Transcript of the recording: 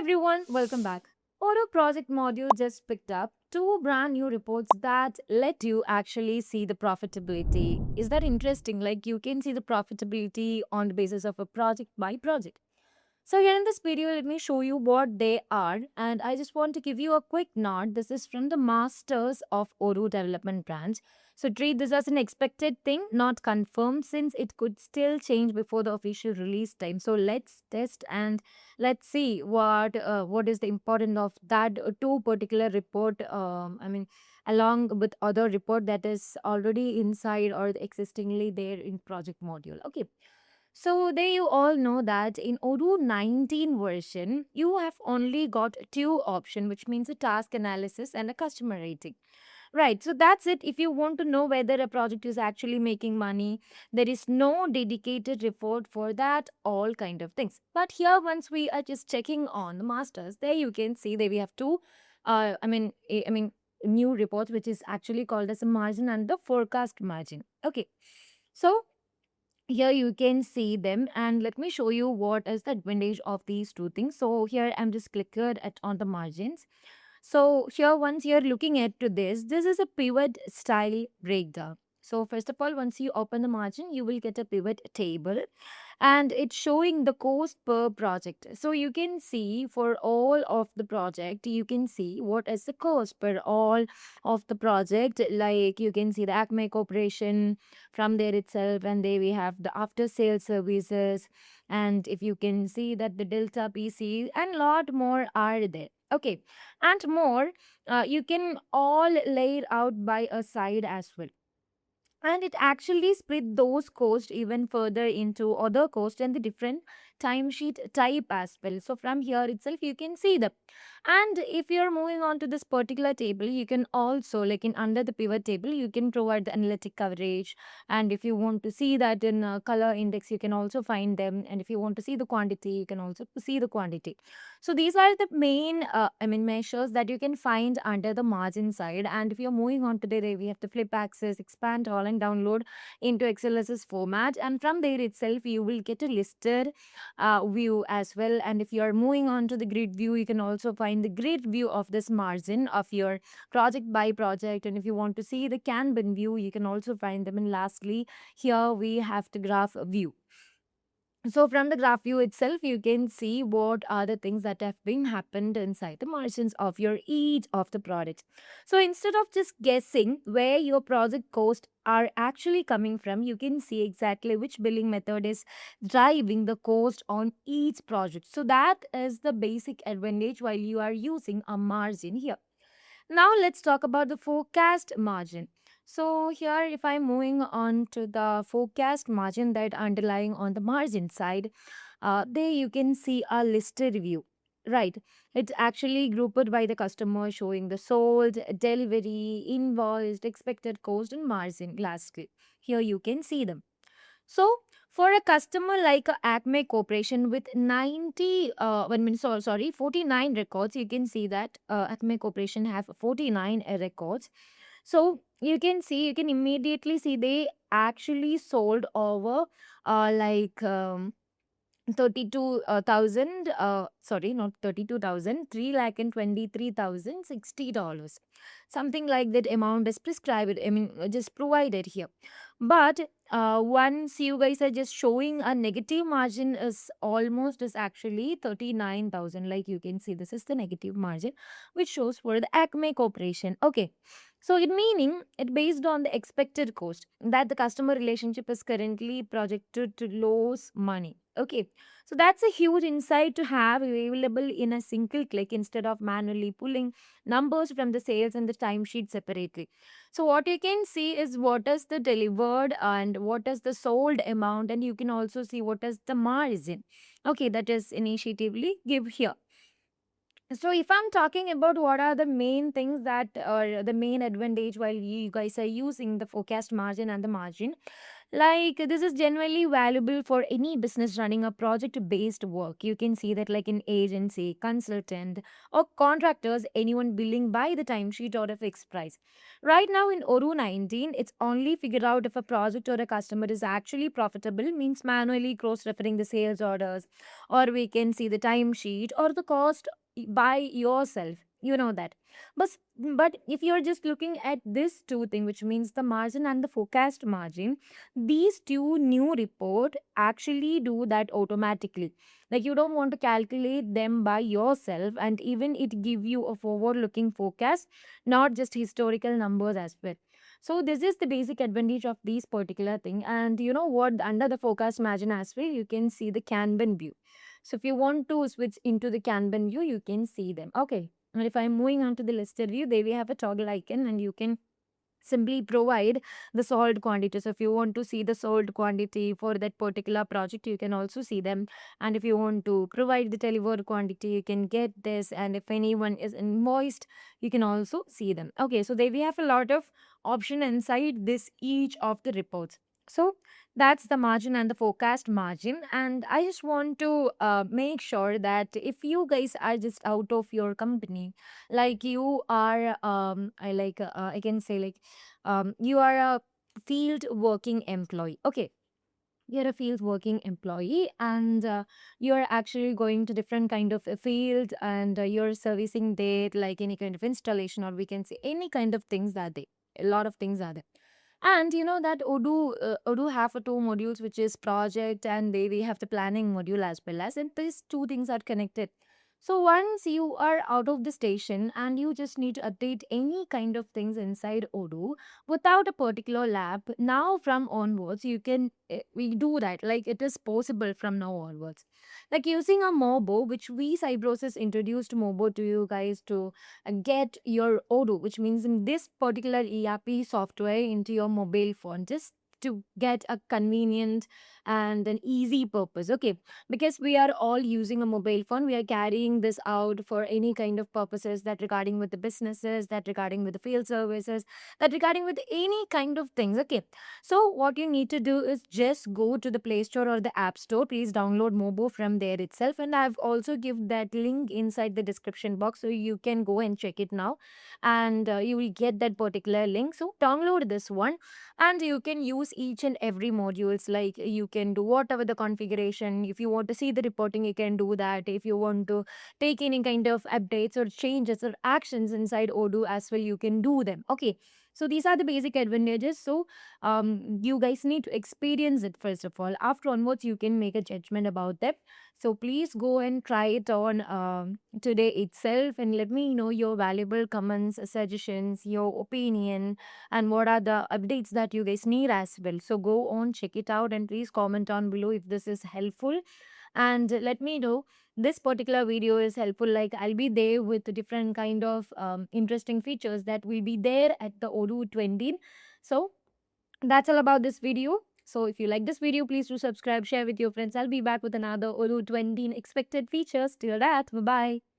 everyone, welcome back. Odoo Project module just picked up two brand new reports that let you actually see the profitability. Is that interesting? Like you can see the profitability on the basis of a project by project. So here in this video, let me show you what they are. And I just want to give you a quick nod. This is from the Masters of Odoo Development branch. So treat this as an expected thing, not confirmed, since it could still change before the official release time. So let's test and let's see what is the importance of that two particular report. Along with other report that is already inside or existingly there in project module. Okay. So there you all know that in Odoo 19 version, you have only got two options, which means a task analysis and a customer rating. Right, so that's it. If you want to know whether a project is actually making money, there is no dedicated report for that, all kind of things. But here, once we are just checking on the masters, there you can see that we have two, new reports, which is actually called as a margin and the forecast margin. Okay, so here you can see them and let me show you what is the advantage of these two things. So here I'm just clicked at on the margins. So here once you're looking at to this is a pivot style breakdown. So first of all, once you open the margin, you will get a pivot table and it's showing the cost per project. So you can see for all of the project, you can see what is the cost per all of the project. Like you can see the Acme Corporation from there itself, and there we have the after sales services. And if you can see that the Delta PC and lot more are there. Okay, and more, you can all lay it out by a side as well, and it actually split those costs even further into other costs and the different timesheet type as well. So from here itself you can see them. And if you're moving on to this particular table, you can also, like in under the pivot table, you can provide the analytic coverage. And if you want to see that in color index, you can also find them. And if you want to see the quantity, you can also see the quantity. So these are the main measures that you can find under the margin side. And if you're moving on to the, we have the flip access, expand all, and download into XLSS format. And from there itself, you will get a listed view as well. And if you are moving on to the grid view, you can also find the grid view of this margin of your project by project. And if you want to see the Kanban view, you can also find them. And lastly, here we have the graph view. So from the graph view itself, you can see what are the things that have been happened inside the margins of your each of the product. So instead of just guessing where your project costs are actually coming from, you can see exactly which billing method is driving the cost on each project. So that is the basic advantage while you are using a margin here. Now let's talk about the forecast margin. So here, if I'm moving on to the forecast margin that underlying on the margin side, there you can see a listed view. Right, it's actually grouped by the customer, showing the sold, delivery, invoiced, expected cost, and margin. Lastly, here you can see them. So for a customer like a Acme Corporation with 90, 49 records, you can see that Acme Corporation have 49 records. So you can see, you can immediately see they actually sold over like 32,000, sorry, not 32,000, 3,23,060 dollars. Something like that amount is prescribed, just provided here. But once you guys are just showing a negative margin is almost is actually 39,000. Like you can see, this is the negative margin which shows for the Acme Corporation. Okay. So it meaning it based on the expected cost that the customer relationship is currently projected to lose money. Okay, so that's a huge insight to have available in a single click instead of manually pulling numbers from the sales and the timesheet separately. So what you can see is what is the delivered and what is the sold amount, and you can also see what is the margin. Okay, that is initiatively give here. So if I'm talking about what are the main things that are the main advantage while you guys are using the forecast margin and the margin, Like this is generally valuable for any business running a project based work. You can see that like an agency, consultant, or contractors, anyone billing by the timesheet or a fixed price. Right now in Odoo 19, it's only figured out if a project or a customer is actually profitable, means manually cross referring the sales orders, or we can see the timesheet or the cost by yourself. You know that. But if you're just looking at this two thing, which means the margin and the forecast margin, these two new report actually do that automatically. Like you don't want to calculate them by yourself, and even it give you a forward looking forecast, not just historical numbers as well. So this is the basic advantage of these particular thing. And you know what, under the forecast margin as well, you can see the Kanban view. So if you want to switch into the Kanban view, you can see them. Okay, and if I'm moving on to the listed view, there we have a toggle icon, and you can simply provide the sold quantity. So if you want to see the sold quantity for that particular project, you can also see them. And if you want to provide the delivered quantity, you can get this. And if anyone is invoiced, you can also see them. Okay, so there we have a lot of option inside this each of the reports. So that's the margin and the forecast margin. And I just want to make sure that if you guys are just out of your company, like you are I can say like you are a field working employee. Okay, you're a field working employee, and you're actually going to different kind of a field, and you're servicing there like any kind of installation, or we can say any kind of things that they, a lot of things are there. And you know that Odoo have two modules, which is project, and we have the planning module as well as, and these two things are connected. So once you are out of the station and you just need to update any kind of things inside Odoo without a particular lab, now from onwards you can we do that. Like it is possible from now onwards. Like using a Mobo, which we Cybrosys introduced Mobo to you guys to get your Odoo, which means in this particular ERP software into your mobile phone, just to get a convenient and an easy purpose. Okay, because we are all using a mobile phone, we are carrying this out for any kind of purposes, that regarding with the businesses, that regarding with the field services, that regarding with any kind of things. Okay, so what you need to do is just go to the Play Store or the App Store. Please download Mobo from there itself, and I've also give that link inside the description box, so you can go and check it now, and you will get that particular link. So download this one, and you can use each and every modules. Like you can do whatever the configuration. If you want to see the reporting, you can do that. If you want to take any kind of updates or changes or actions inside Odoo as well, you can do them. Okay, so these are the basic advantages. So you guys need to experience it first of all. After onwards, you can make a judgment about them. So please go and try it on today itself, and let me know your valuable comments, suggestions, your opinion, and what are the updates that you guys need as well. So go on, check it out, and please comment on below if this is helpful, and let me know this particular video is helpful. Like I'll be there with different kind of interesting features that will be there at the Odoo 20. So that's all about this video. So if you like this video, please do subscribe, share with your friends. I'll be back with another Odoo 20 expected features. Till that, bye bye.